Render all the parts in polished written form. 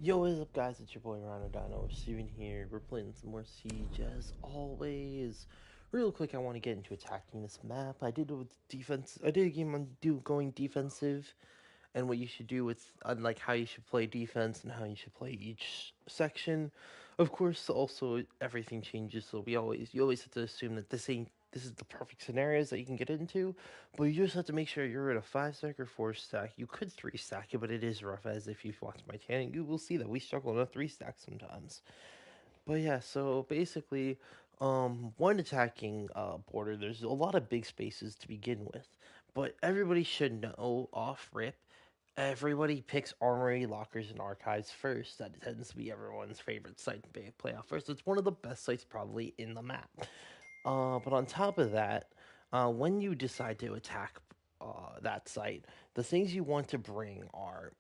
Yo, what is up, guys? It's your boy Rhino Dino. Steven here. We're playing some more Siege as always. Real quick, I want to get into attacking this map. I did with defense. I did a game on going defensive, and what you should do with like how you should play defense and how you should play each section. Of course, also everything changes, so you always have to assume that this is the perfect scenarios that you can get into, but you just have to make sure you're at a 5 stack or 4 stack. You could 3 stack it, but it is rough, as if you've watched my channel, you will see that we struggle in a 3 stack sometimes. But yeah, so basically, one attacking border, there's a lot of big spaces to begin with, but everybody should know off rip. Everybody picks Armory, Lockers, and Archives first. That tends to be everyone's favorite site to play off first. It's one of the best sites probably in the map. But on top of that, when you decide to attack that site, the things you want to bring are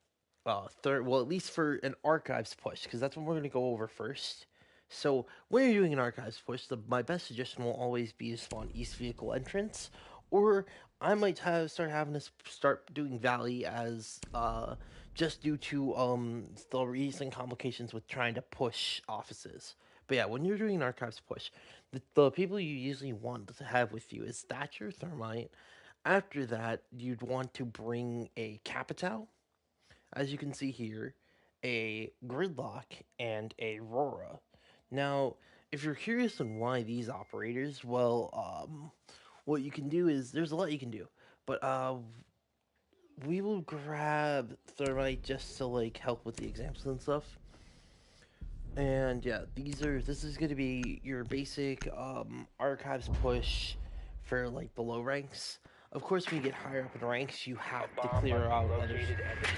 third. Well, at least for an archives push, because that's what we're going to go over first. So when you're doing an archives push, my best suggestion will always be to spawn east vehicle entrance, or I might start having to start doing valley as just due to the recent complications with trying to push offices. But yeah, when you're doing an archives push, the people you usually want to have with you is Thatcher, Thermite. After that, you'd want to bring a Capital, as you can see here, a Gridlock, and a Rora. Now, if you're curious on why these operators, well, what you can do is there's a lot you can do, but we will grab Thermite just to like help with the examples and stuff. And yeah, this is gonna be your basic archives push for like below ranks. Of course, when you get higher up in ranks, you have to clear out others.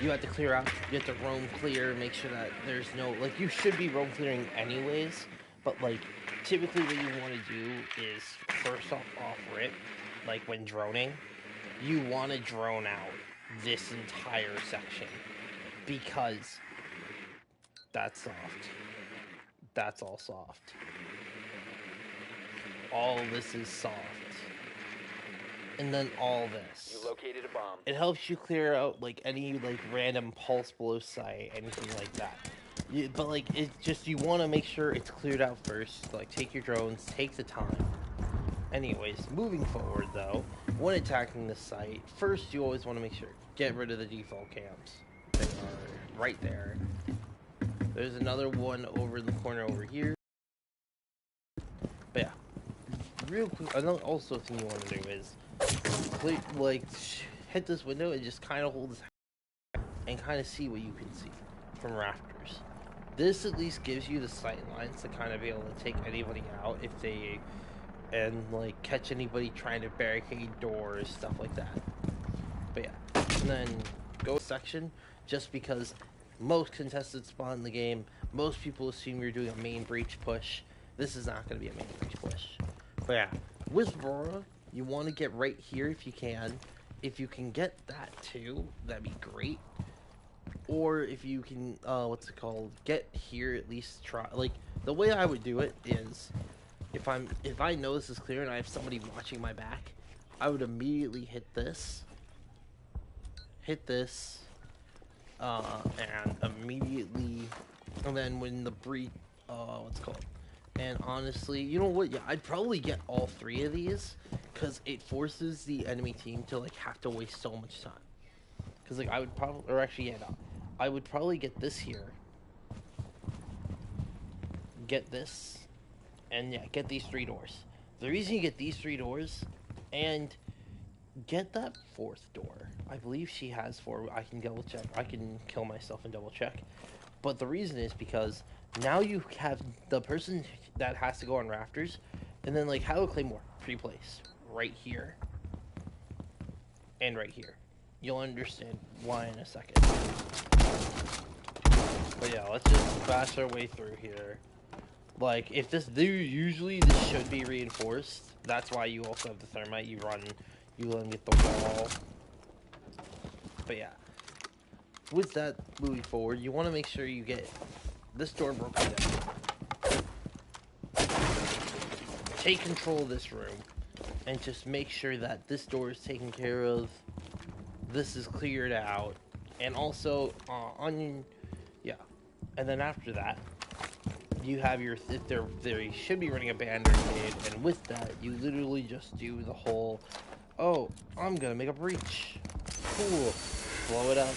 You have to clear out. You have to roam clear. Make sure that there's no like you should be roam clearing anyways. But like typically, what you want to do is first off rip, like when droning, you want to drone out this entire section because that's soft. That's all soft. All this is soft. And then all this. You located a bomb. It helps you clear out like any like random pulse below sight, anything like that. But like it's just you want to make sure it's cleared out first. Like take your drones, take the time. Anyways, moving forward though, when attacking the site, first you always want to make sure get rid of the default camps. They are right there. There's another one over in the corner over here. But yeah, real quick, another also thing you want to do is hit this window and just kind of hold this and kind of see what you can see from rafters. This at least gives you the sight lines to kind of be able to take anybody out if they and like catch anybody trying to barricade doors, stuff like that. But yeah, and then go section just because most contested spawn in the game. Most people assume you're doing a main breach push. This is not going to be a main breach push. But yeah, with Aurora, you want to get right here if you can. If you can get that too, that'd be great. Or if you can, what's it called? Get here at least. Try like the way I would do it is, if I know this is clear and I have somebody watching my back, I would immediately hit this, and immediately, and then when the breach, what's it called? And honestly, you know what? Yeah, I'd probably get all three of these, because it forces the enemy team to like have to waste so much time. Because like I would probably, or actually, yeah, no, I would probably get this here, get this, and yeah, get these 3 doors. The reason you get these 3 doors, and get that 4th door. I believe she has 4. I can double check. I can kill myself and double check. But the reason is because now you have the person that has to go on rafters, and then like Halo Claymore pre-place right here and right here. You'll understand why in a second. But yeah, let's just bash our way through here. Like if usually this should be reinforced. That's why you also have the thermite. You let them get the wall. But yeah, with that moving forward, you want to make sure you get this door broken down. Take control of this room, and just make sure that this door is taken care of. This is cleared out, and also yeah, And then after that, you have your they should be running a band grenade, and with that, you literally just do the whole, oh, I'm gonna make a breach. Cool. Blow it up.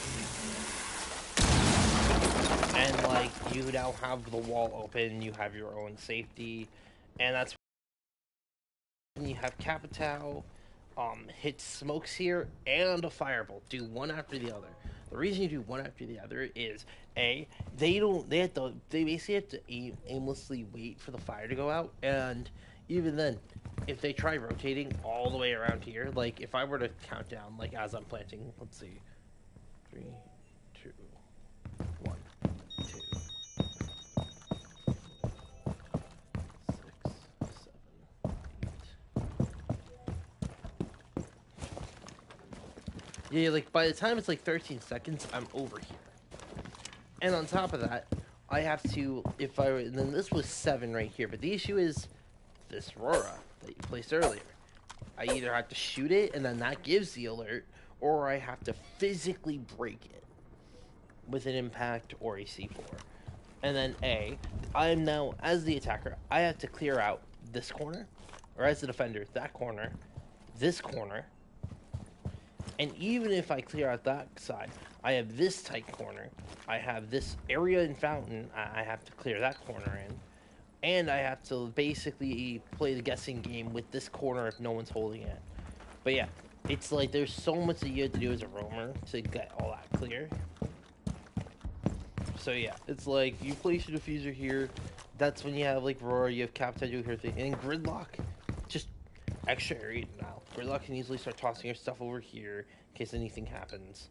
And like you now have the wall open, you have your own safety, and that's when you have Capitao, hit smokes here and a firebolt. Do one after the other. The reason you do one after the other is they basically have to aimlessly wait for the fire to go out, and even then, if they try rotating all the way around here, like if I were to count down like as I'm planting, let's see, 3, 2, 1, 2, 6, 7, 8. Yeah, like by the time it's like 13 seconds, I'm over here. And on top of that, I have to, if I, and then this was 7 right here, but the issue is this Aurora that you placed earlier. I either have to shoot it and then that gives the alert, or I have to physically break it with an impact or a C4. And then I am now, as the attacker, I have to clear out this corner, or as the defender, that corner, this corner, and even if I clear out that side, I have this tight corner, I have this area in Fountain, I have to clear that corner in, and I have to basically play the guessing game with this corner if no one's holding it. But yeah, it's like there's so much that you have to do as a roamer to get all that clear. So yeah, it's like you place your diffuser here, that's when you have like Aurora, you have Captain do her thing, and Gridlock, just extra area now. Gridlock can easily start tossing her stuff over here in case anything happens.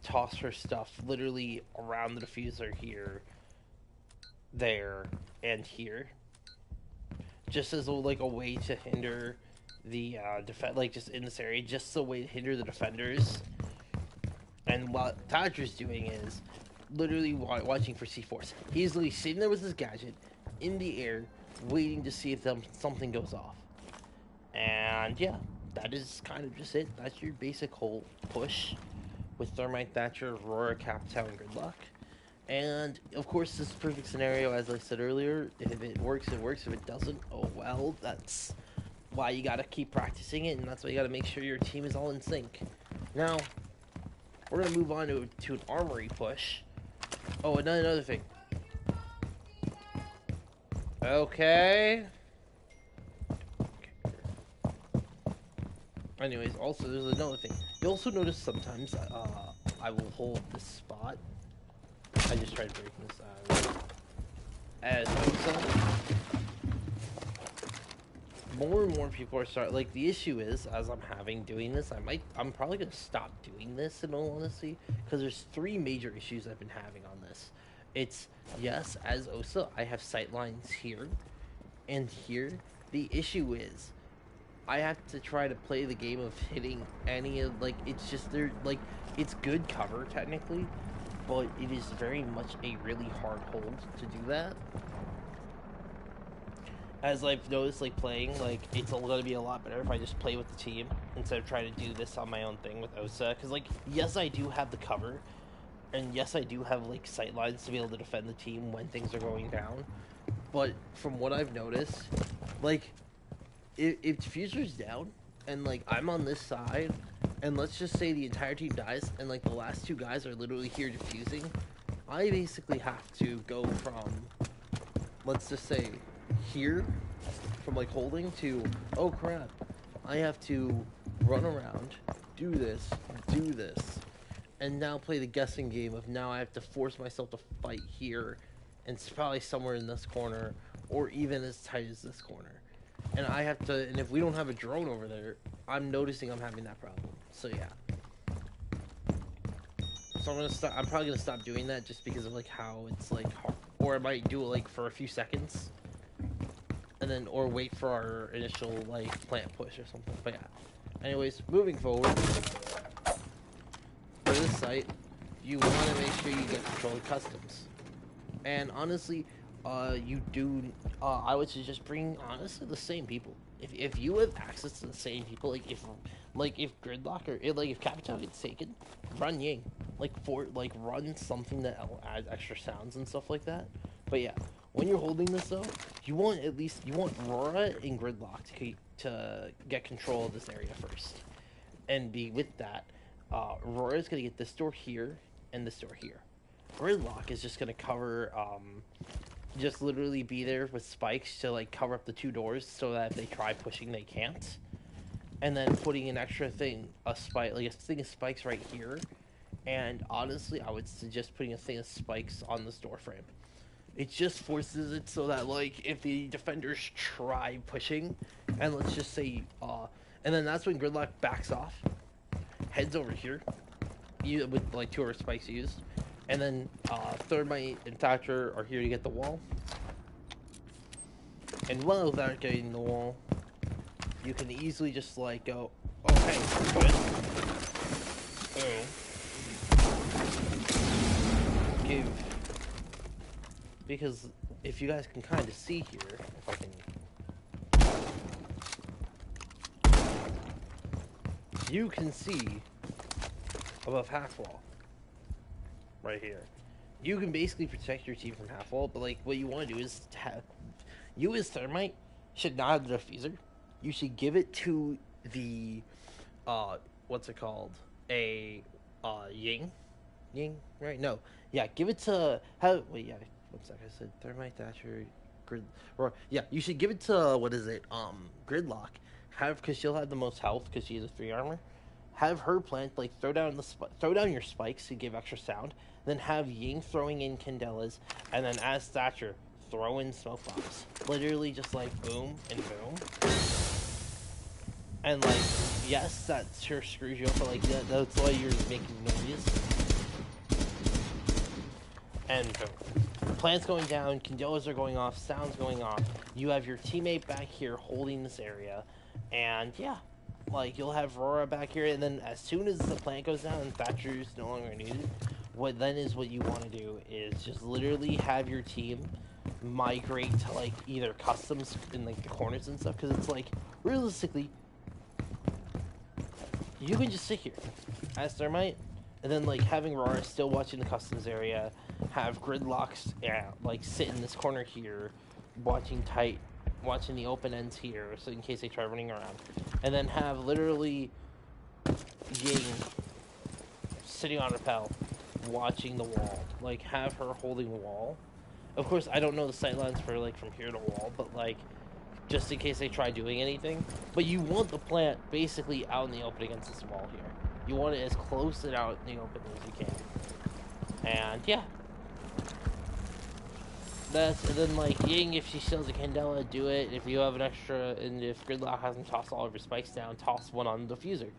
Toss her stuff literally around the diffuser here, there, and here, just as like a way to hinder the like just in this area, just a way to hinder the defenders. And what Dodger's doing is literally watching for C4s. He's literally sitting there with his gadget in the air, waiting to see if something goes off. And yeah, that is kind of just it. That's your basic whole push with Thermite, Thatcher, Aurora, Capitao, and Gridlock. And of course, this perfect scenario, as I said earlier, if it works, it works. If it doesn't, oh well. That's why you gotta keep practicing it, and that's why you gotta make sure your team is all in sync. Now, we're gonna move on to an armory push. Oh, another thing. Okay. Anyways, also there's another thing. You also notice sometimes I will hold this spot. I just tried breaking this out. As more and more people are starting. Like the issue is, as I'm doing this, I'm probably gonna stop doing this in all honesty, because there's 3 major issues I've been having on this. It's yes, as Osa, I have sight lines here and here. The issue is, I have to try to play the game of hitting any of, like, it's just there, like, it's good cover technically, but it is very much a really hard hold to do that. As I've noticed, like, playing, like, it's gonna be a lot better if I just play with the team instead of trying to do this on my own thing with Osa. Because, like, yes, I do have the cover, and yes, I do have, like, sight lines to be able to defend the team when things are going down. But from what I've noticed, like, if diffuser's down, and, like, I'm on this side, and let's just say the entire team dies, and, like, the last 2 guys are literally here defusing, I basically have to go from, let's just say, here, from, like, holding to, oh crap, I have to run around, do this, and now play the guessing game of now I have to force myself to fight here, and it's probably somewhere in this corner, or even as tight as this corner. And I have to, and if we don't have a drone over there, I'm noticing I'm having that problem. So yeah. So I'm probably gonna stop doing that just because of like how it's like hard. Or I might do it like for a few seconds. And then, or wait for our initial like plant push or something. But yeah. Anyways, moving forward. For this site, you want to make sure you get control of customs. And honestly, I would suggest bring honestly the same people. If you have access to the same people, like if Gridlock or if Capitao gets taken, run Ying. like run something that adds extra sounds and stuff like that. But yeah, when you're holding this though, you want Rora and Gridlock to get control of this area first, and be with that. Rora's gonna get this door here and this door here. Gridlock is just gonna cover, just literally be there with spikes to like cover up the two doors so that if they try pushing, they can't. And then putting an extra thing, a thing of spikes right here. And honestly, I would suggest putting a thing of spikes on this door frame. It just forces it so that like if the defenders try pushing, and let's just say, and then that's when Gridlock backs off, heads over here, with like 2 of our spikes used. And then Thermite and Thatcher are here to get the wall. And while without getting the wall, you can easily just like go, oh hey, good. Oh. Give. Because if you guys can kind of see here, if I can. You can see above half wall. Right here. You can basically protect your team from half wall, but like what you want to do is you as Thermite should not have the diffuser. You should give it to the what's it called? Ying, right? No. Yeah, give it to one sec, I said Thermite, Thatcher, yeah, you should give it to Gridlock. Because she'll have the most health because she has a 3 armor. Have her plant, like, throw down your spikes to give extra sound. Then have Ying throwing in Candelas. And then as Thatcher, throw in smoke bombs. Literally just, like, boom and boom. And, like, yes, that sure screws you up, but, like, that's why you're making noise. And boom. Plants going down, Candelas are going off, sounds going off. You have your teammate back here holding this area. And, yeah. Like, you'll have Rora back here, and then as soon as the plant goes down and Thatcher's no longer needed, what you want to do is just literally have your team migrate to, like, either customs in, like, the corners and stuff, because it's, like, realistically, you can just sit here as Thermite, and then, like, having Rora still watching the customs area, have Gridlocks, like, sit in this corner here, watching the open ends here, so in case they try running around. And then have literally Ying sitting on rappel, watching the wall. Like, have her holding the wall. Of course, I don't know the sight lines for, like, from here to wall, but, like, just in case they try doing anything. But you want the plant basically out in the open against this wall here. You want it as close and out in the open as you can. And, yeah. And then, like, Ying, if she steals a Candela, do it. If you have an extra, and if Gridlock hasn't tossed all of your spikes down, toss one on the diffuser.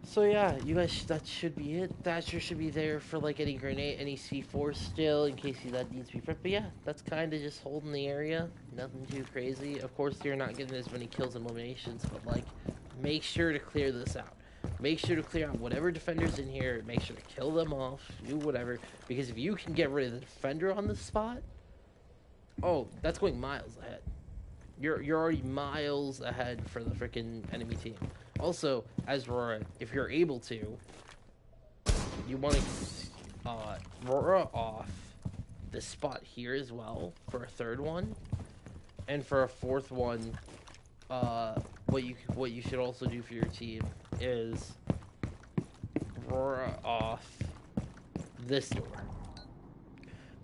So, yeah, you guys, that should be it. Thatcher should be there for, like, any grenade, any C4 still, in case that needs to be prepped. But, yeah, that's kind of just holding the area. Nothing too crazy. Of course, you're not getting as many kills and eliminations, but, like, make sure to clear this out. Make sure to clear out whatever defender's in here. Make sure to kill them off. Do whatever. Because if you can get rid of the defender on this spot, oh, that's going miles ahead. You're already miles ahead for the freaking enemy team. Also, as Rora, if you're able to, you want to Rora off this spot here as well for a 3rd one, and for a 4th one, what you should also do for your team is Rora off this door.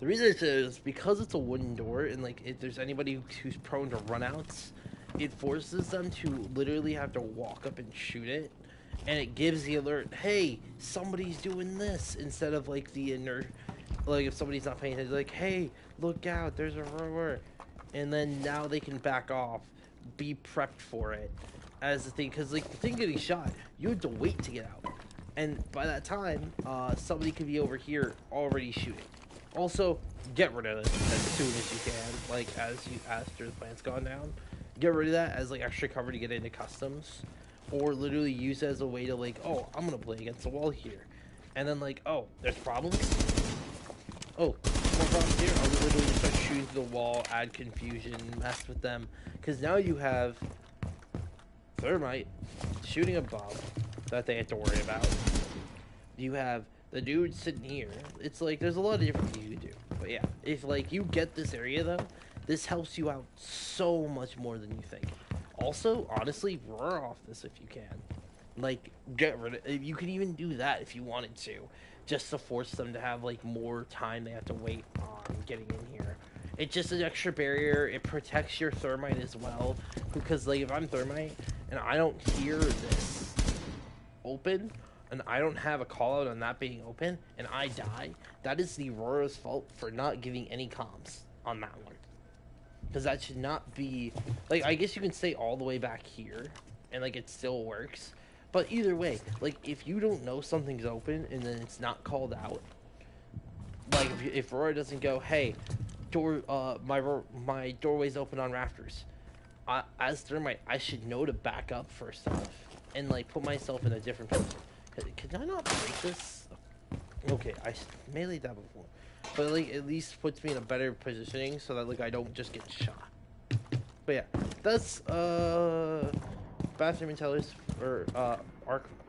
The reason it is because it's a wooden door, and like if there's anybody who's prone to runouts, it forces them to literally have to walk up and shoot it, and it gives the alert, hey, somebody's doing this, instead of like the inert, like if somebody's not paying attention, like, hey, look out, there's a rower, and then now they can back off, be prepped for it as the thing, because like the thing getting shot, you have to wait to get out, and by that time, somebody could be over here already shooting. Also, get rid of it as soon as you can, like after the plant's gone down. Get rid of that as like extra cover to get into customs, or literally use it as a way to like, oh, I'm gonna play against the wall here, and then like, oh, there's problems. Oh, more problems here. I'll literally just start shooting through the wall, add confusion, mess with them, because now you have Thermite shooting a bomb that they have to worry about. You have the dude sitting here. It's like there's a lot of different things you can do. But yeah, if like you get this area though, this helps you out so much more than you think. Also, honestly, roar off this if you can. Like get rid of. You can even do that if you wanted to, just to force them to have like more time they have to wait on getting in here. It's just an extra barrier. It protects your thermite as well, because like if I'm thermite and I don't hear this open, and I don't have a call out on that being open, and I die, that is the Aurora's fault for not giving any comms on that one. Because that should not be, like, I guess you can stay all the way back here, and like it still works. But either way, like if you don't know something's open and then it's not called out, like if Aurora doesn't go, hey, my doorway's open on rafters. As thermite, I should know to back up first off and like put myself in a different position. Could I not break this? Okay, I meleeed that before, but like at least puts me in a better positioning so that like I don't just get shot. But yeah, that's bathroom and tellers or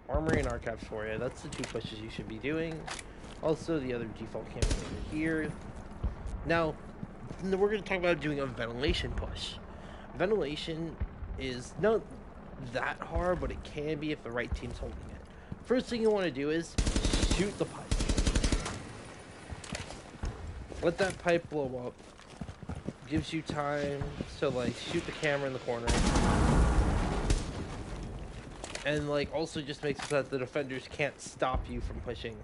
armory and archives for you. That's the 2 pushes you should be doing. Also, the other default camera over here. Now, we're going to talk about doing a ventilation push. Ventilation is not that hard, but it can be if the right team's holding it. First thing you want to do is shoot the pipe. Let that pipe blow up. Gives you time to like shoot the camera in the corner. And like also just makes it so that the defenders can't stop you from pushing.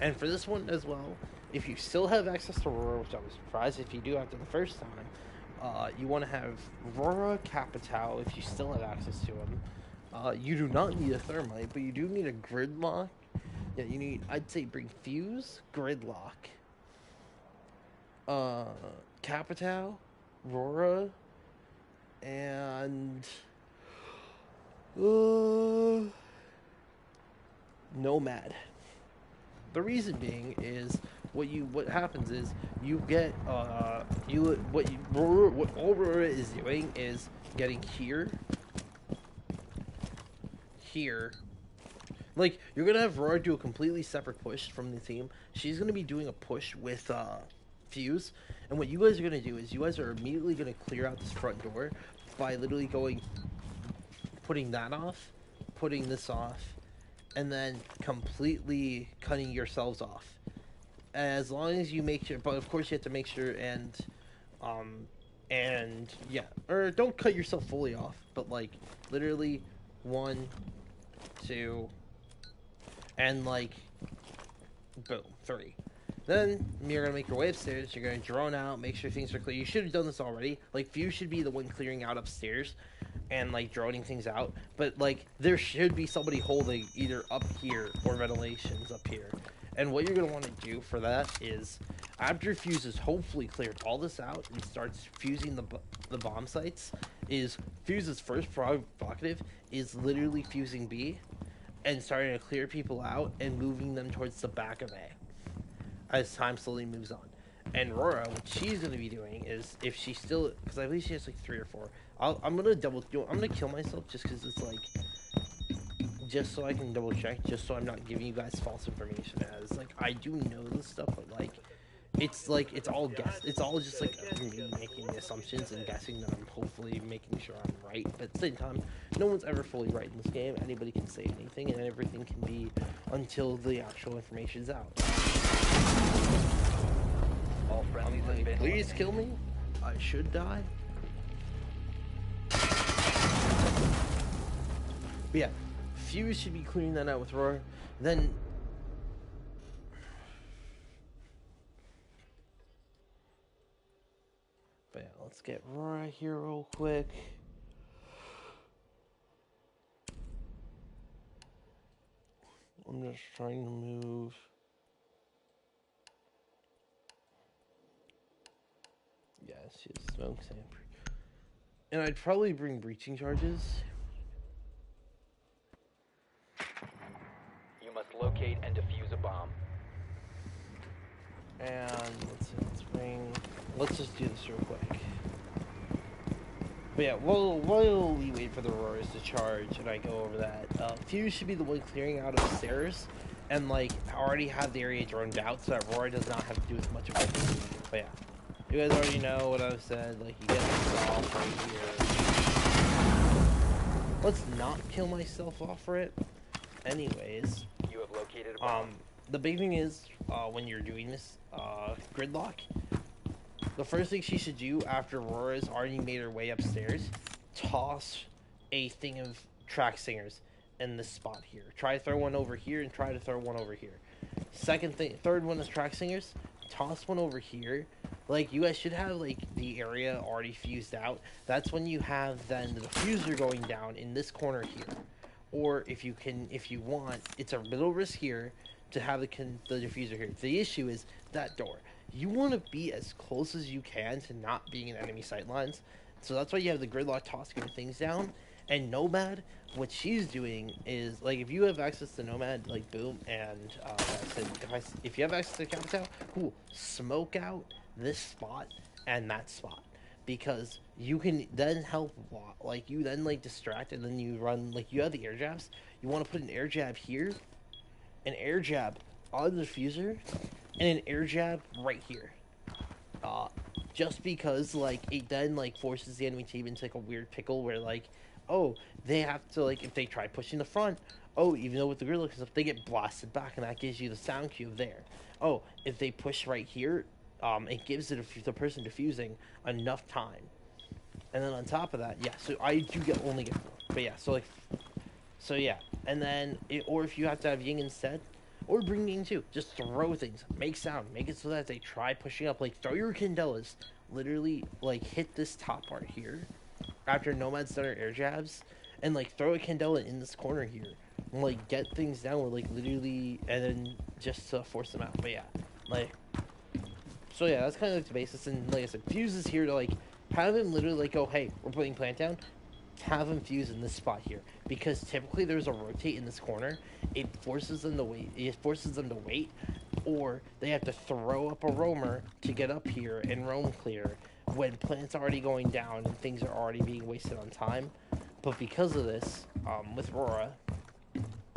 And for this one as well, if you still have access to Aurora, which I was surprised if you do after the first time, you want to have Aurora, Capitao if you still have access to them. You do not need a thermite, but you do need a gridlock. Yeah, you need, I'd say bring fuse, gridlock, Capitao, Aurora, and Nomad. The reason being is what happens is you get what Aurora is doing is getting here. Like you're gonna have Aurora do a completely separate push from the team. She's gonna be doing a push with Fuse, and what you guys are gonna do is you guys are immediately gonna clear out this front door by literally putting that off, putting this off, and then completely cutting yourselves off. As long as you make sure, but of course you have to make sure and yeah, or don't cut yourself fully off, but like literally 1, 2, and like boom, 3. Then you're gonna make your way upstairs. You're gonna drone out, make sure things are clear. You should have done this already. Like Fuse should be the one clearing out upstairs and like droning things out, but like there should be somebody holding either up here or ventilations up here. And what you're going to want to do for that is, after Fuse has hopefully cleared all this out and starts fusing the bomb sites, is Fuse's first provocative is literally fusing B and starting to clear people out and moving them towards the back of A as time slowly moves on. And Aurora, what she's going to be doing is, if she still, because I believe she has like 3 or 4, I'm going to kill myself just because it's like, just so I can double check, just so I'm not giving you guys false information, as like I do know this stuff, but like it's all guess, it's all just like me making assumptions and guessing that I'm hopefully making sure I'm right, but at the same time no one's ever fully right in this game. Anybody can say anything and everything can be until the actual information's out. All friendlies have been please kill me, I should die. But yeah, Fuse should be clearing that out with Roar. Then but yeah, let's get Roar out here real quick. I'm just trying to move. Yeah, she has smoke sample. And I'd probably bring breaching charges. Locate and defuse a bomb. And let's just do this real quick. But yeah, while we wait for the Auroras to charge and I go over that, Fuse should be the one clearing out upstairs and like already have the area droned out, so that Roar does not have to do as much of it. But yeah, you guys already know what I've said. Like, you get this off right here. Let's not kill myself off for it. Anyways, You have located a bomb. the big thing is when you're doing this gridlock, the first thing she should do after Aurora's already made her way upstairs, toss a thing of track singers in this spot here. Try to throw one over here and try to throw one over here. Third one is track singers. Toss one over here. Like, you guys should have like the area already fused out. That's when you have then the diffuser going down in this corner here. Or if you want, it's a middle risk here to have the diffuser here. The issue is that door. You want to be as close as you can to not being in enemy sight lines. So that's why you have the gridlock tossing things down. And Nomad, what she's doing is, like, if you have access to Nomad, like, boom, and if you have access to Capital, cool, smoke out this spot and that spot. Because you can then help, like, you then, like, distract, and then you run, like, you have the air jabs. You want to put an air jab here, an air jab on the diffuser, and an air jab right here. Just because, like, it then, like, forces the enemy team into, like, a weird pickle where, like, oh, they have to, like, if they try pushing the front, oh, even though with the gridlock stuff, they get blasted back, and that gives you the sound cue there. Oh, if they push right here, it gives the person defusing enough time. And then on top of that, yeah, so I do only get 4. But yeah, so yeah. And then, or if you have to have Ying instead, or bring Ying too, just throw things, make sound, make it so that they try pushing up, like, throw your Candelas, literally, like, hit this top part here, after Nomad's done her air jabs, and, like, throw a Candela in this corner here, and, like, get things down where, like, literally, and then just to force them out. But yeah, like, so yeah, that's kind of like the basis. And like I said, Fuse is here to, like, have him literally, like, go, hey, we're putting plant down, have him fuse in this spot here, because typically there's a rotate in this corner. It forces them to wait, or they have to throw up a roamer to get up here and roam clear when plant's already going down and things are already being wasted on time. But because of this, with Aurora,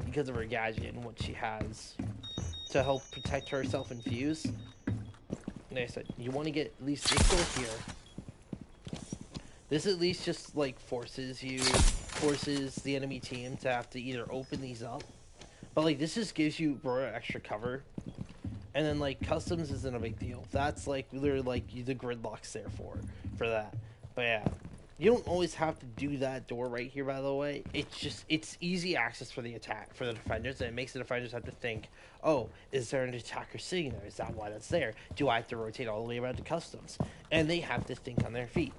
because of her gadget and what she has to help protect herself and Fuse, like I said, you want to get at least this door here. This at least just, like, forces the enemy team to have to either open these up, but, like, this just gives you Aurora extra cover. And then, like, customs isn't a big deal. That's, like, literally, like, the gridlock's there for that. But yeah, you don't always have to do that door right here, by the way. It's easy access for the defenders, and it makes the defenders have to think, oh, is there an attacker sitting there? Is that why that's there? Do I have to rotate all the way around to customs? And they have to think on their feet.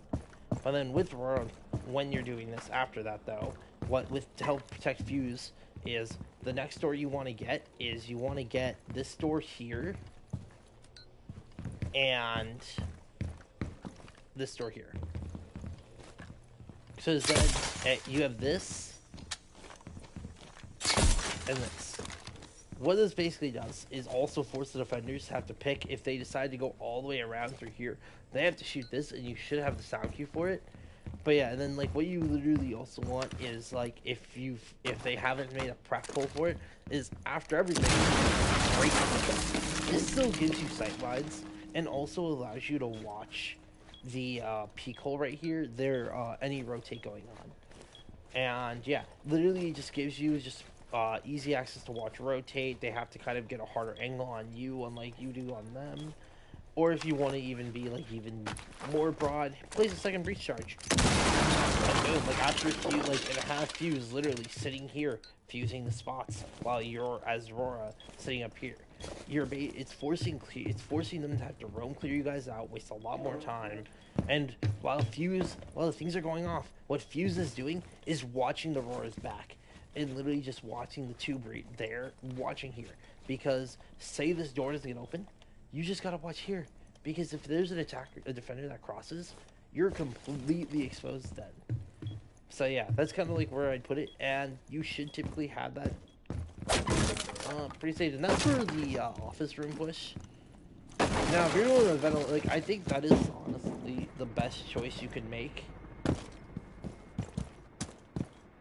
But then with Aurora, when you're doing this after that, though, to help protect Fuse is the next door you want to get is you want to get this door here and this door here. So then you have this and this. What this basically does is also force the defenders to have to pick. If they decide to go all the way around through here, they have to shoot this, and you should have the sound cue for it. But yeah, and then, like, what you literally also want is, like, if they haven't made a prep pull for it, is after everything, straight to this still gives you sight lines and also allows you to watch the peak hole right here. Any rotate going on, and yeah, literally just gives you easy access to watch rotate. They have to kind of get a harder angle on you, unlike you do on them. Or if you want to even be, like, even more broad, place a second breach charge. And boom, like, after and have Fuse literally sitting here, fusing the spots, while you're, as Aurora, sitting up here. It's forcing them to have to roam clear you guys out, waste a lot more time. And while the things are going off, what Fuse is doing is watching the Aurora's back. And literally just watching the tube right there, watching here. Because, say this door doesn't get open, you just gotta watch here, because if there's a defender that crosses, you're completely exposed then. So yeah, that's kind of like where I'd put it, and you should typically have that pretty safe. And that's for the office room push. Now, if you're doing a vent, like, I think that is honestly the best choice you can make.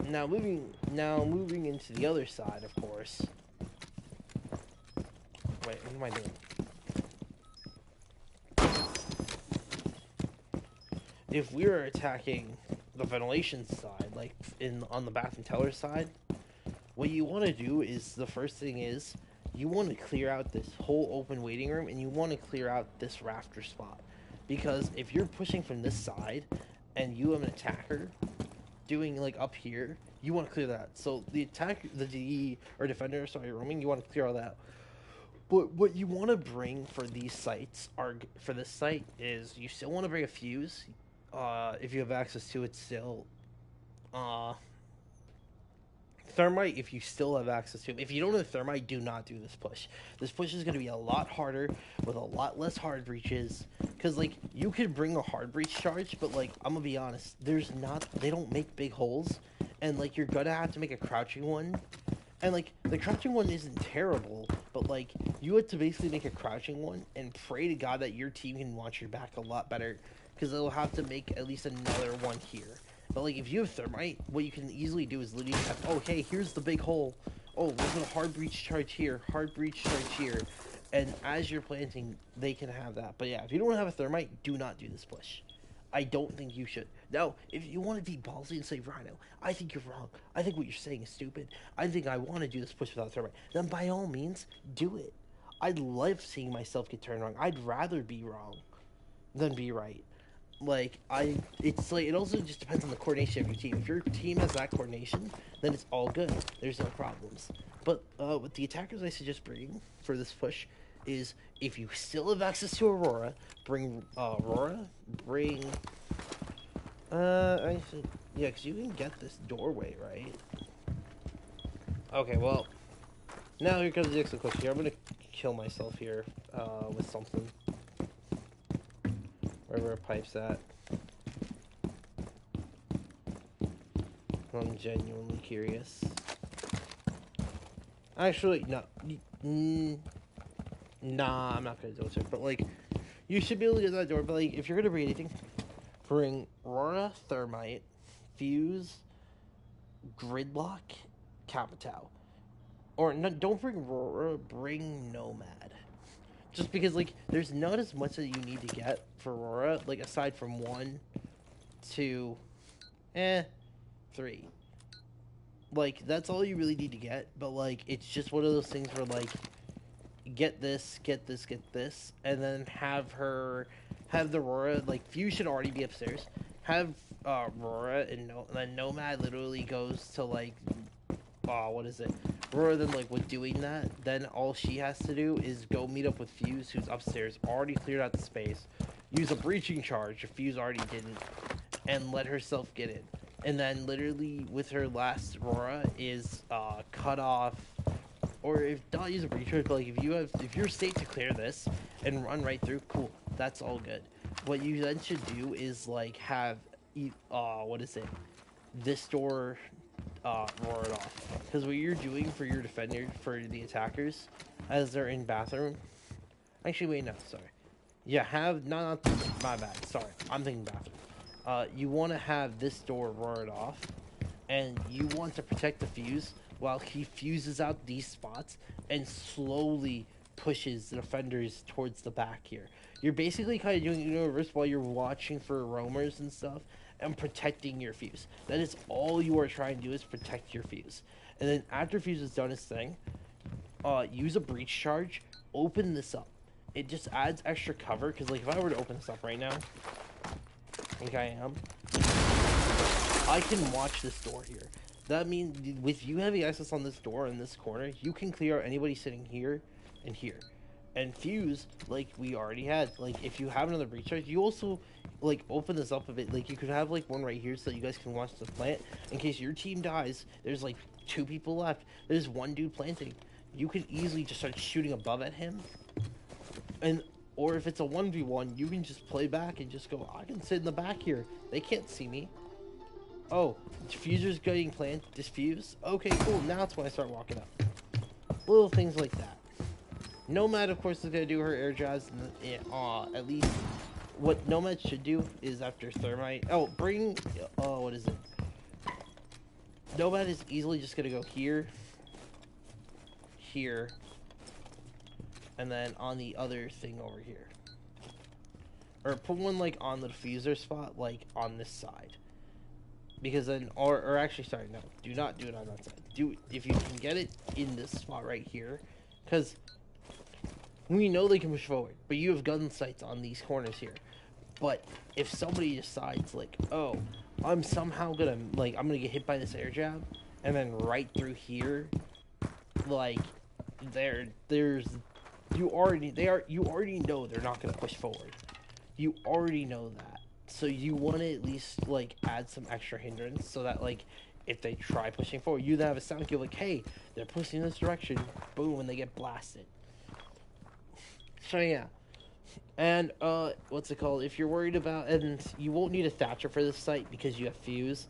Now moving into the other side, of course. Wait, what am I doing? If we were attacking the ventilation side, like on the bathroom teller side, what you want to do is the first thing is you want to clear out this whole open waiting room, and you want to clear out this rafter spot, because if you're pushing from this side and you have an attacker doing like up here, you want to clear that. So the attacker, the DE or defender, sorry, roaming, you want to clear all that. But what you want to bring for these sites for this site is you still want to bring a fuse, if you have access to it still. Thermite, if you still have access to it. If you don't have thermite, do not do this push. This push is going to be a lot harder with a lot less hard breaches. Because, like, you could bring a hard breach charge, but, like, I'm going to be honest, they don't make big holes. And, like, you're going to have to make a crouching one. And, like, the crouching one isn't terrible, but, like, you have to basically make a crouching one and pray to God that your team can watch your back a lot better. Because they'll have to make at least another one here. But, like, if you have thermite, what you can easily do is literally have, oh, hey, here's the big hole. Oh, there's a hard breach charge here, hard breach charge here. And as you're planting, they can have that. But, yeah, if you don't have a thermite, do not do this push. I don't think you should. Now, if you want to be ballsy and say, Rhino, I think you're wrong. I think what you're saying is stupid. I think I want to do this push without thermite. Then, by all means, do it. I love seeing myself get turned wrong. I'd rather be wrong than be right. Like, it's like, it also just depends on the coordination of your team. If your team has that coordination, then it's all good. There's no problems. But with the attackers I suggest bringing for this push is, if you still have access to Aurora, bring Aurora, bring, I think, yeah, because you can get this doorway, right? Okay, well, now here comes the next question here. I'm going to kill myself here with something. Wherever a pipe's at. I'm genuinely curious. Actually, no. Nah, I'm not gonna do it. But, like, you should be able to get that door. But, like, if you're gonna bring anything, bring Aurora, Thermite, Fuse, Gridlock, Capitao. Or, no, don't bring Aurora, bring Nomad. Just because, like, there's not as much that you need to get for Aurora, like, aside from 1, 2, 3. Like, that's all you really need to get, but, like, it's just one of those things where, like, get this, get this, get this, and then have the Aurora, like, Fuse should already be upstairs. Have, Aurora, and then Nomad literally goes to, like, what is it? Rather than, like, with doing that, then all she has to do is go meet up with Fuse, who's upstairs, already cleared out the space, use a breaching charge if Fuse already didn't, and let herself get in. And then literally with her last Aurora is cut off, or if not use a breach charge, but like if you're safe to clear this and run right through, cool, that's all good. What you then should do is like have what is it? This door roar it off, because what you're doing for your defender, for the attackers as they're in bathroom, actually wait, no, sorry, yeah, have not my bad, sorry, I'm thinking bathroom. You want to have this door roar it off, and you want to protect the Fuse while he fuses out these spots and slowly pushes the defenders towards the back here. You're basically kind of doing it in reverse while you're watching for roamers and stuff and protecting your Fuse. That is all you are trying to do, is protect your Fuse. And then after Fuse has done his thing, use a breach charge, open this up. It just adds extra cover, because like if I were to open this up right now, like I am, I can watch this door here. That means with you having access on this door in this corner, you can clear out anybody sitting here and here. And Fuse, like we already had, like if you have another breach charge, you also like open this up a bit. Like you could have like one right here so that you guys can watch the plant in case your team dies. There's like 2 people left. There's one dude planting. You could easily just start shooting above at him. And or if it's a 1v1, you can just play back and just go, I can sit in the back here. They can't see me. Oh, diffuser's getting planted. Diffuse. Okay, cool. Now it's when I start walking up. Little things like that. Nomad, of course, is going to do her air jabs. At least what Nomad should do is after Thermite. Oh, bring. What is it? Nomad is easily just going to go here, here, and then on the other thing over here. Or put one like on the diffuser spot, like on this side. Because then, or actually, sorry, no, do not do it on that side. Do it if you can get it in this spot right here, because we know they can push forward, but you have gun sights on these corners here. But if somebody decides like, oh, I'm somehow gonna I'm gonna get hit by this air jab, and then right through here, like, you already know they're not gonna push forward. You already know that. So you want to at least, like, add some extra hindrance so that, like, if they try pushing forward, you then have a sound cue like, hey, they're pushing this direction. Boom, and they get blasted. So, yeah. And, what's it called? If you're worried about, and you won't need a Thatcher for this site because you have Fuse,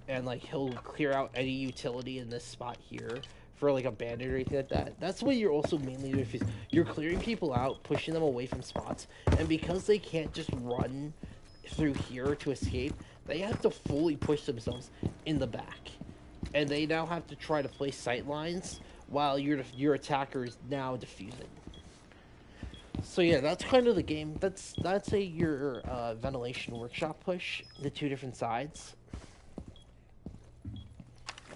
and, like, he'll clear out any utility in this spot here for, like, a bandit or anything like that. That's what you're also mainly doing. You're clearing people out, pushing them away from spots, and because they can't just run through here to escape, they have to fully push themselves in the back. And they now have to try to place sight lines while your attacker is now defusing. So yeah, that's kind of the game. That's your ventilation workshop push, the two different sides.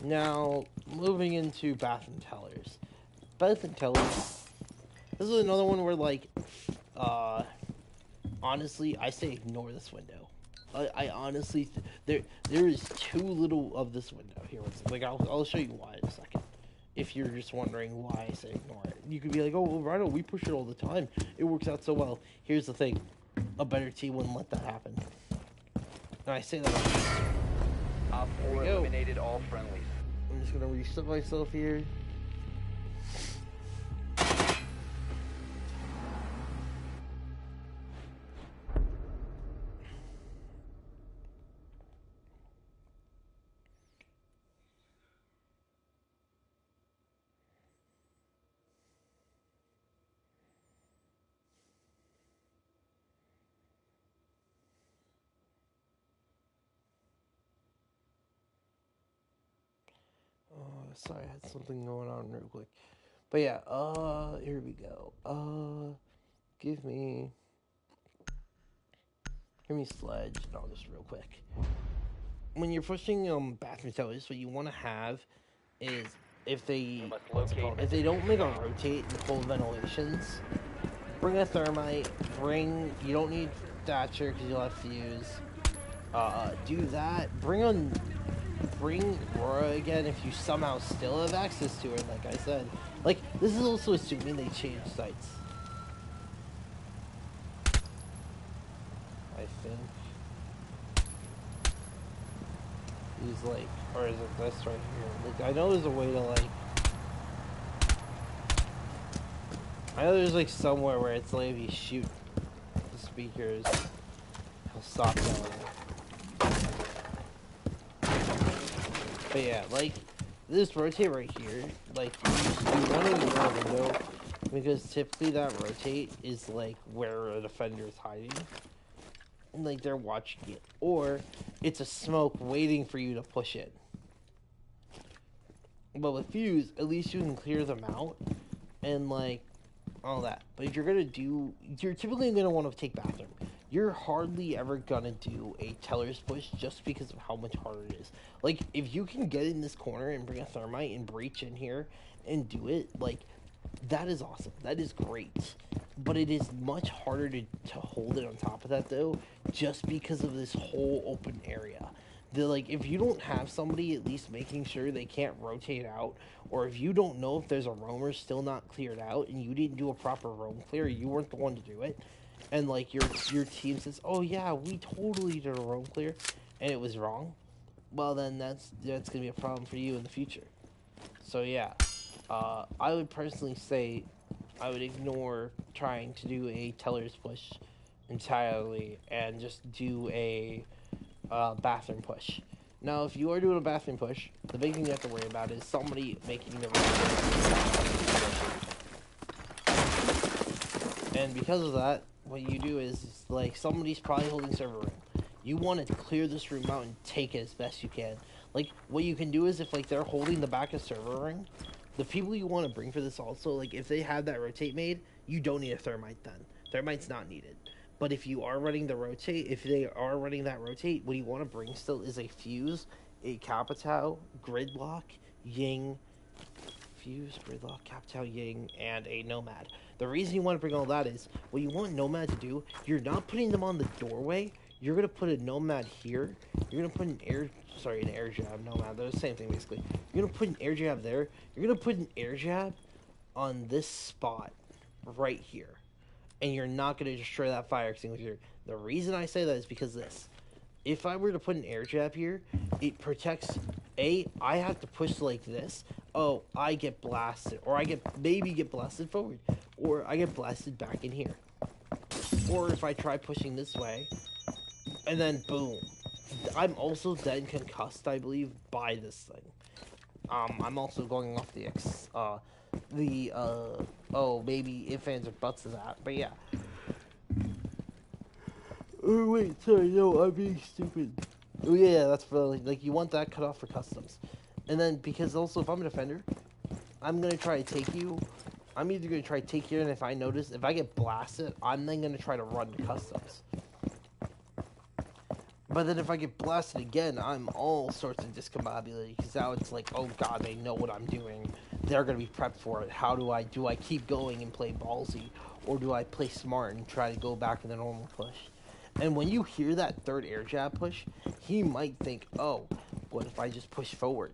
Now, moving into bathroom tellers. Bathroom tellers, this is another one where, like, honestly, I say ignore this window. I honestly, there is too little of this window here. Like, I'll show you why in a second. If you're just wondering why I say ignore it. You could be like, oh, well, Rhino, we push it all the time. It works out so well. Here's the thing. A better team wouldn't let that happen. And I say that Op 4 eliminated all friendlies. I'm just gonna reset myself here. Sorry, I had something going on real quick. But yeah, here we go. Give me Sledge and all this real quick. When you're pushing bathroom tellers, what you want to have is if they don't make a rotate in full ventilations, bring a thermite. You don't need Thatcher because you'll have Fuse. Do that. Bring Aurora again if you somehow still have access to her, like I said. Like, this is also assuming they change sites. I think. He's like, or is it this right here? Like, I know there's a way to, like, I know there's, like, somewhere where it's like if you shoot the speakers, he'll stop yelling. But yeah, like, this rotate right here, like, you want to ignore the window, because typically that rotate is, like, where a defender is hiding. And, like, they're watching it. Or, it's a smoke waiting for you to push it. But with Fuse, at least you can clear them out, and, like, all that. But if you're typically going to want to take bathroom. You're hardly ever gonna do a teller's push just because of how much harder it is. Like, if you can get in this corner and bring a thermite and breach in here and do it, like, that is awesome. That is great. But it is much harder to hold it on top of that, though, just because of this whole open area. Like, if you don't have somebody at least making sure they can't rotate out, or if you don't know if there's a roamer still not cleared out and you didn't do a proper roam clear, you weren't the one to do it, and, like, your team says, oh yeah, we totally did a roam clear, and it was wrong, well, then that's going to be a problem for you in the future. So yeah, I would personally say I would ignore trying to do a teller's push entirely and just do a bathroom push. Now, if you are doing a bathroom push, the big thing you have to worry about is somebody making the room. And because of that, what you do is, like, somebody's probably holding server room. You want to clear this room out and take it as best you can. Like, what you can do is if, like, they're holding the back of server ring, The people you want to bring for this also, like if they have that rotate made, you don't need a thermite then. Thermite's not needed. But if you are running the rotate, if they are running that rotate, what you want to bring still is a fuse, a Capitao, Gridlock, Ying, fuse, Gridlock, Capitao, Ying, and a Nomad. The reason you want to bring all that is what you want Nomad to do. You're not putting them on the doorway. You're gonna put a Nomad here. You're gonna put an air jab Nomad. They're the same thing basically. You're gonna put an air jab there. You're gonna put an air jab on this spot right here, and you're not gonna destroy that fire extinguisher. The reason I say that is because this. If I were to put an air jab here, it protects. I have to push like this. Oh, I get blasted, or I maybe get blasted forward, or I get blasted back in here. Or if I try pushing this way, and then boom, I'm also then concussed, I believe, by this thing. I'm also going off maybe if fans or buts of that, but yeah. Oh wait, sorry, no, I'm being stupid. Oh yeah, that's for like you want that cut off for customs, and then because also if I'm a defender, I'm gonna try to take you. I'm either gonna try to take you, and if I get blasted, I'm then gonna try to run to customs. But then if I get blasted again, I'm all sorts of discombobulated because now it's like, oh god, they know what I'm doing. They're gonna be prepped for it. How do I keep going and play ballsy, or do I play smart and try to go back in the normal push? And when you hear that third air jab push, he might think, oh, what if I just push forward?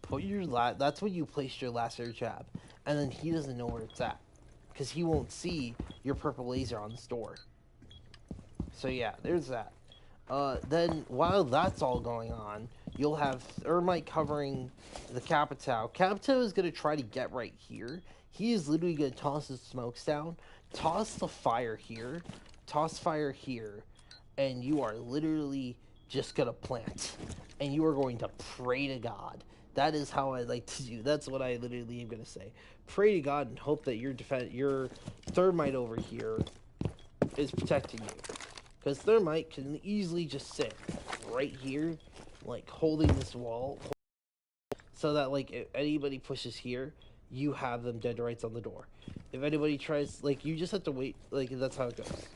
That's when you place your last air jab, and then he doesn't know where it's at because he won't see your purple laser on this door. So yeah, there's that. Then while that's all going on, you'll have Thermite covering the Capitao. Capitao is going to try to get right here. He is literally going to toss his smokes down, toss the fire here, toss fire here, and you are literally just going to plant. And you are going to pray to God. That is how I like to do. That's what I literally am going to say. Pray to God and hope that your Thermite over here is protecting you. Because Thermite can easily just sit right here, like, holding this wall. So that, like, if anybody pushes here, you have them dead to rights on the door. If anybody tries, like, you just have to wait. Like, that's how it goes.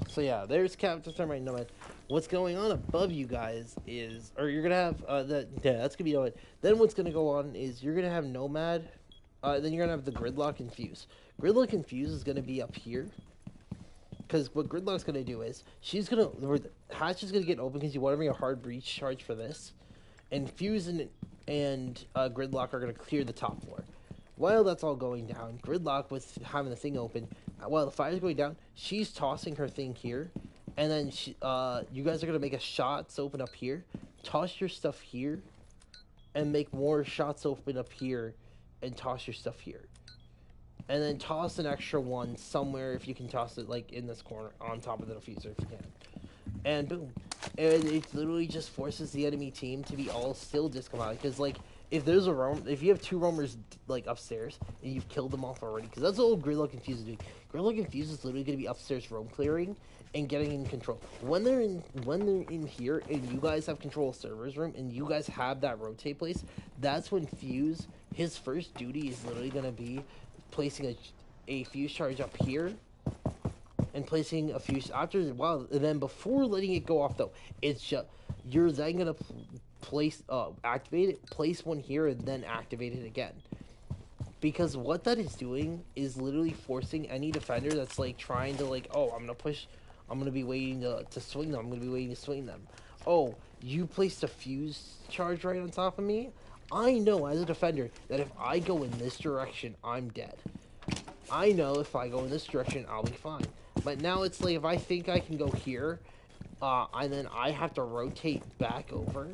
So, yeah, there's Captain Thermite Nomad. What's going on above you guys is... Or you're going to have... that's going to be Nomad. Then what's going to go on is you're going to have Nomad. Then you're going to have the Gridlock and Fuse. Gridlock and Fuse is going to be up here. Because what Gridlock's going to do is, Hatch is going to get open because you want to bring a hard breach charge for this. And Fuse and Gridlock are going to clear the top floor. While that's all going down, Gridlock, with having the thing open, while the fire's going down, she's tossing her thing here. And then you guys are going to make a shots open up here. Toss your stuff here. And make more shots open up here. And toss your stuff here. And then toss an extra one somewhere if you can toss it, like, in this corner on top of the diffuser if you can. And boom. And it literally just forces the enemy team to be all still discombobulated. Because, like, if you have two roamers, like, upstairs, and you've killed them off already, because that's all Gridlock and Fuse is doing. Gridlock and Fuse is literally going to be upstairs roam clearing and getting in control. When they're in here and you guys have control of server's room and you guys have that rotate place, that's when Fuse, his first duty is literally going to be placing a fuse charge up here and placing a fuse after a while, and then before letting it go off though, it's just you're then gonna activate it, place one here, and then activate it again. Because what that is doing is literally forcing any defender that's like trying to like, oh, I'm gonna be waiting to swing them, I'm gonna be waiting to swing them. Oh, you placed a fuse charge right on top of me? I know as a defender that if I go in this direction, I'm dead. I know if I go in this direction, I'll be fine. But now it's like if I think I can go here, and then I have to rotate back over.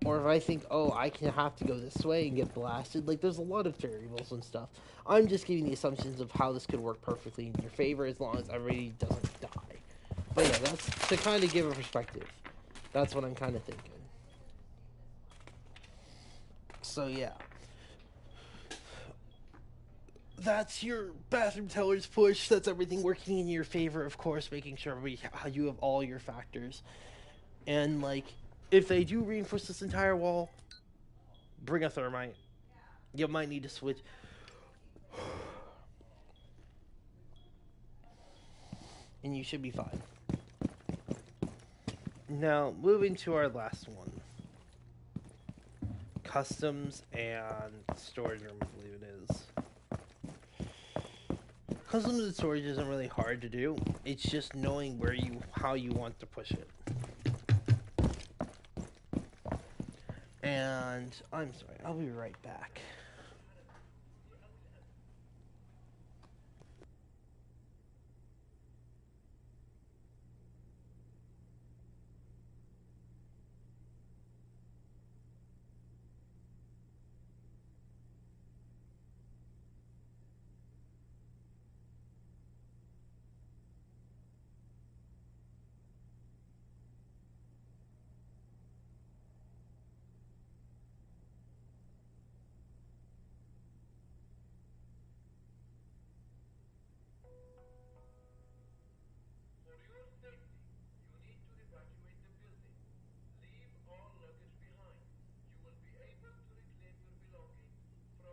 Or if I think, oh, I can have to go this way and get blasted. Like, there's a lot of variables and stuff. I'm just giving the assumptions of how this could work perfectly in your favor as long as everybody doesn't die. But yeah, that's to kind of give a perspective. That's what I'm kind of thinking. So yeah, that's your bathroom tellers push. That's everything working in your favor, of course, making sure you have all your factors. And like, if they do reinforce this entire wall, bring a thermite. You might need to switch. And you should be fine. Now, moving to our last one. Customs and storage room, I believe it is. Customs and storage isn't really hard to do. It's just knowing how you want to push it. And I'm sorry, I'll be right back.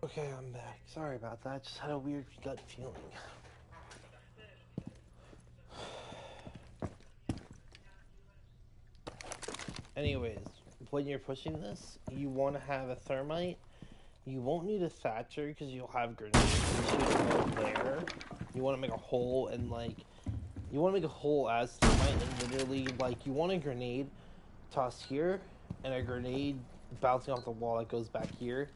Okay, I'm back. Sorry about that. Just had a weird gut feeling. Anyways, when you're pushing this, you want to have a thermite. You won't need a thatcher because you'll have grenades. You shoot a hole there. You want to make a hole and you want to make a hole as thermite and literally you want a grenade tossed here and a grenade bouncing off the wall that goes back here.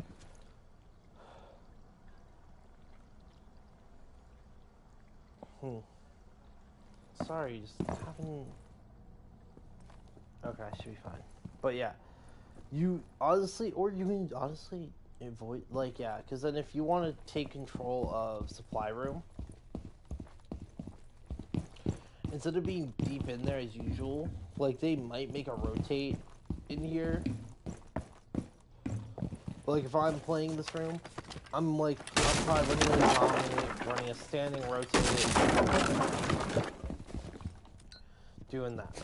Sorry, just having. Okay, I should be fine. But yeah, you honestly avoid because then if you want to take control of supply room, instead of being deep in there as usual, they might make a rotate in here. If I'm playing this room, I'm probably running a standing rotate, doing that.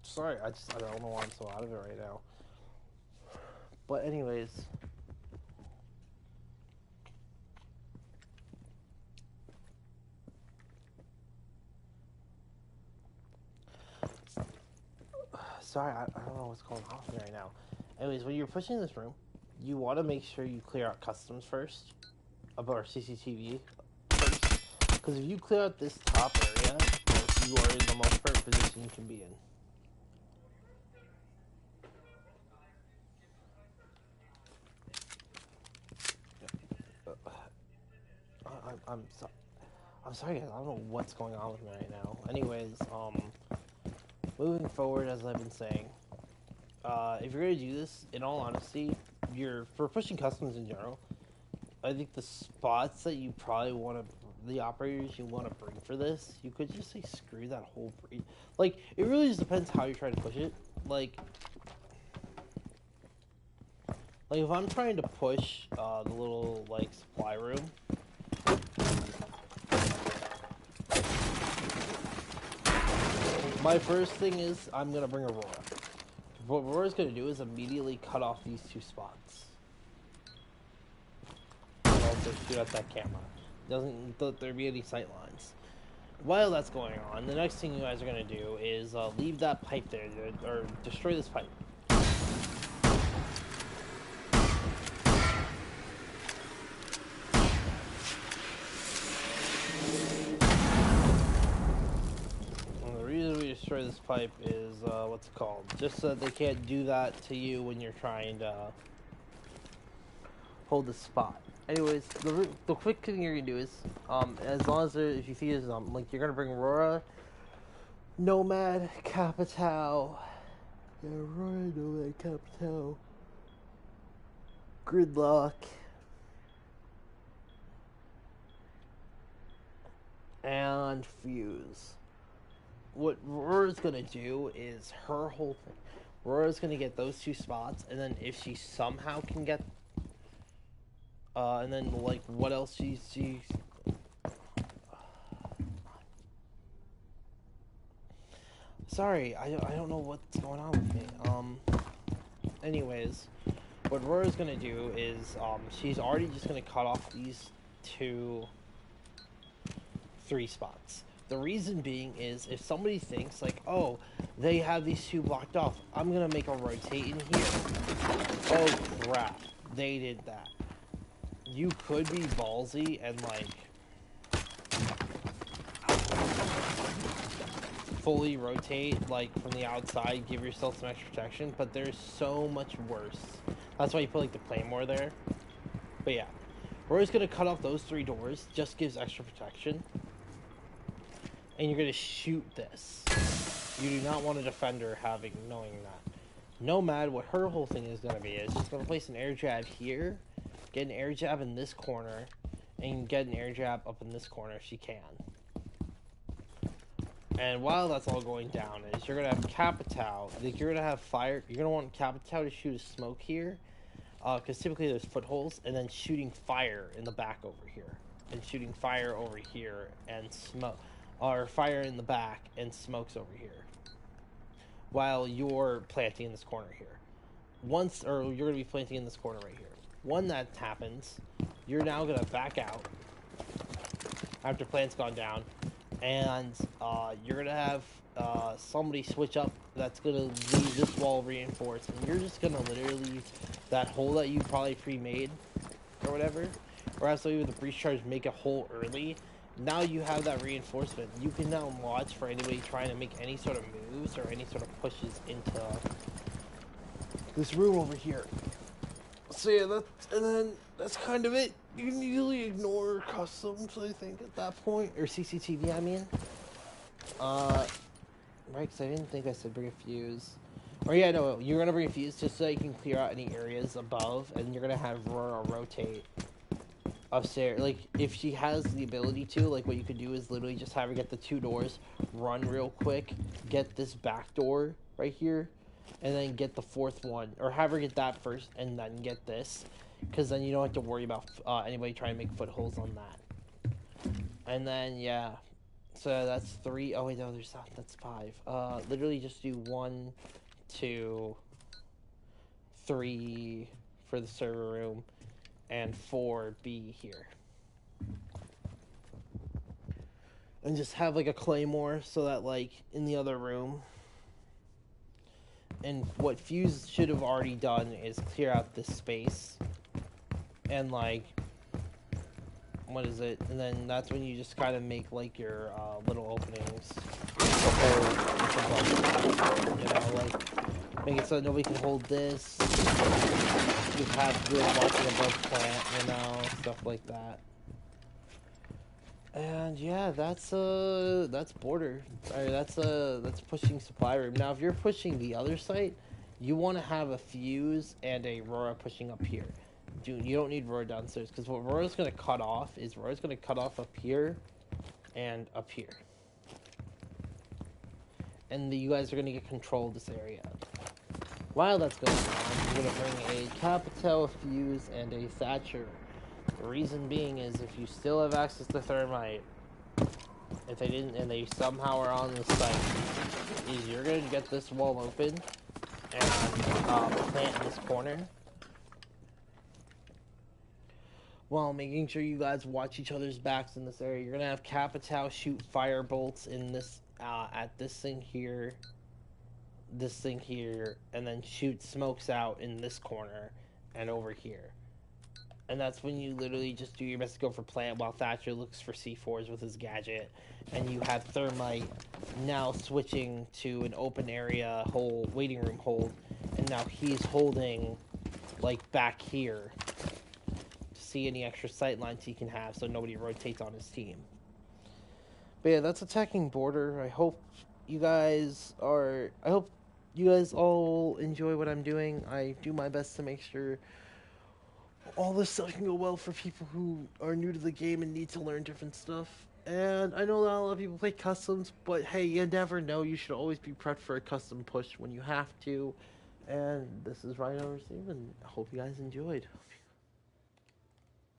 Sorry, I don't know why I'm so out of it right now. But anyways. Sorry, I don't know what's going on with me right now. Anyways, when you're pushing this room, you want to make sure you clear out customs first. Or CCTV first. Because if you clear out this top area, you are in the most perfect position you can be in. I'm sorry, guys. I don't know what's going on with me right now. Anyways, moving forward, as I've been saying, if you're gonna do this, in all honesty, for pushing customs in general, I think the spots that you probably want to, the operators you want to bring for this, you could just say screw that whole breed. It really just depends how you're trying to push it. If I'm trying to push the little supply room. My first thing is I'm gonna bring Aurora. What Aurora's gonna do is immediately cut off these two spots. And also shoot at that camera. Doesn't let there be any sight lines. While that's going on, the next thing you guys are gonna do is leave that pipe there, or destroy this pipe. Destroy this pipe is what's it called? Just so that they can't do that to you when you're trying to hold the spot. Anyways, the quick thing you're gonna do is as long as if you see is you're gonna bring Aurora, Nomad, Capitao, Aurora, Nomad, Capitao, Gridlock, and Fuse. What Aurora's gonna do is her whole thing. Aurora's gonna get those two spots, and then if she somehow can get, and then what else she's. sorry, I don't know what's going on with me. Anyways, what Rora's gonna do is, she's already just gonna cut off these 3 spots. The reason being is if somebody thinks like, oh, they have these 2 blocked off, I'm gonna make a rotate in here. Oh crap, they did that. You could be ballsy and like fully rotate like from the outside, give yourself some extra protection, but there's so much worse. That's why you put like the claymore there. But yeah, we're just gonna cut off those 3 doors, just gives extra protection. And you're gonna shoot this. You do not want a defender knowing that. Nomad, what her whole thing is gonna be is she's gonna place an air jab here, get an air jab in this corner, and get an air jab up in this corner if she can. And while that's all going down, is you're gonna have Capitao. Like you're gonna have fire. You're gonna want Capitao to shoot a smoke here, because typically there's footholds, and then shooting fire in the back over here, and shooting fire over here, and smoke, or fire in the back and smokes over here. While you're planting in this corner here, you're gonna be planting in this corner right here. When that happens, you're now gonna back out after plant's gone down. And you're gonna have somebody switch up that's gonna leave this wall reinforced, and you're just gonna literally leave that hole that you probably pre-made or whatever, or have somebody with a breach charge make a hole early. Now you have that reinforcement. You can now watch for anybody trying to make any sort of moves or any sort of pushes into this room over here. So yeah, that's kind of it. You can usually ignore customs, I think, at that point. Or CCTV, I mean. Right, because I didn't think I said bring a fuse. Or yeah, no, you're going to bring a fuse just so you can clear out any areas above. And you're going to have Rora rotate upstairs. Like, if she has the ability to, like, what you could do is literally just have her get the 2 doors, run real quick, get this back door right here, and then get the 4th one. Or have her get that first, and then get this. Because then you don't have to worry about anybody trying to make footholds on that. And then, yeah. So that's 3. Oh, wait, no, there's not. That's 5. Literally just do 1, 2, 3 for the server room. And 4 be here. And just have, like, a claymore so that, like, in the other room. And what Fuse should have already done is clear out this space. And like, what is it? And then that's when you just kind of make like your little openings. You know, like make it so nobody can hold this. You have good watching above plant, you know, stuff like that. And yeah, that's border. That's pushing supply room. Now, if you're pushing the other site, you want to have a Fuse and a Rora pushing up here. Dude, you don't need Rora downstairs, because what Rora's going to cut off is Rora's going to cut off up here and up here. And you guys are going to get control of this area. While that's going on, you're going to bring a Capitao, a Fuse, and a Thatcher. The reason being is if you still have access to Thermite, if they didn't, and they somehow are on the site, is you're going to get this wall open and plant in this corner. While making sure you guys watch each other's backs in this area. You're going to have Capitao shoot fire bolts in this, at this thing here, and then shoot smokes out in this corner and over here. And that's when you literally just do your best to go for plant while Thatcher looks for C4s with his gadget. And you have Thermite now switching to an open area hold, waiting room hold. And now he's holding, like, back here. See any extra sight lines he can have so nobody rotates on his team. But yeah, that's attacking border. I hope you guys all enjoy what I'm doing. I do my best to make sure all this stuff can go well for people who are new to the game and need to learn different stuff. And I know not a lot of people play customs, but hey, you never know. You should always be prepped for a custom push when you have to. And this is Rhino Receive, and I hope you guys enjoyed.